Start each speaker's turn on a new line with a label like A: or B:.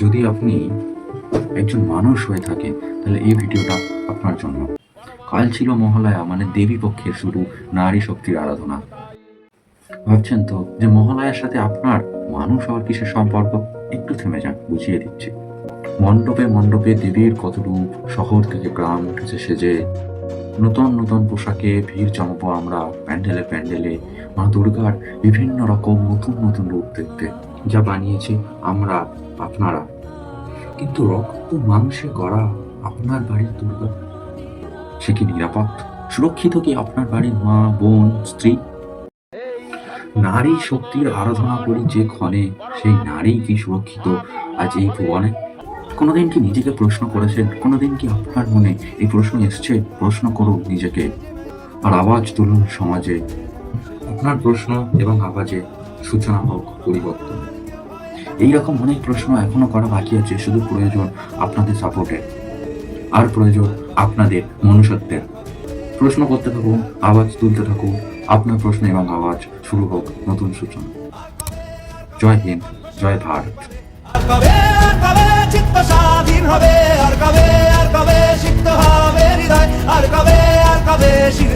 A: যদি আপনি একজন মানুষ হয়ে থাকেন তাহলে এই ভিডিওটা আপনার জন্য। কাল ছিল মহালয়া, মানে দেবী পক্ষের শুরু, নারী শক্তির আরাধনা। ভাবছেন তো যে মহালয়ার সাথে আপনার মানুষ হওয়ার কিসের সম্পর্ক? একটু থেমে যান, বুঝিয়ে দিচ্ছি। মণ্ডপে মণ্ডপে দেবীর কত রূপ, শহর থেকে গ্রাম উঠেছে সেজে, নতুন নতুন পোশাকে ভিড় জমাবো আমরা প্যান্ডেলে প্যান্ডেলে মা দুর্গার বিভিন্ন রকম নতুন নতুন রূপ দেখতে, যা বানিয়েছি আমরা, আপনারা। কিন্তু রক্ত মাংসে গড়া আপনার বাড়ির দুর্গা, সে কি নিরাপদ? সুরক্ষিত কি আপনার বাড়ির মা, বোন, স্ত্রী? নারী শক্তির আরাধনা করি যে ক্ষণে, সেই নারী কি সুরক্ষিত আজ এই ভুবনে? কোনোদিন কি নিজেকে প্রশ্ন করেছেন? কোনোদিন কি আপনার মনে এই প্রশ্ন এসছে? প্রশ্ন করুন নিজেকে, আর আওয়াজ তুলুন সমাজে। আপনার প্রশ্ন এবং আওয়াজে সূচনা হোক পরিবর্তন। এইরকম অনেক প্রশ্ন এখনো করা বাকি আছে, শুধু প্রয়োজন আপনাদের সাপোর্টের, আর প্রয়োজন আপনাদের মনুষ্যত্বের। প্রশ্ন করতে থাকুন, আওয়াজ তুলতে থাকুন, আপনার প্রশ্ন এবং আওয়াজ, শুরু হোক নতুন সূচনা। জয় হিন্দ, জয় ভারত।
B: কবে আর কবে চিত্ত স্বাধীন হবে, আর কবে সিক্ত হবে হৃদয়, আর কবে শির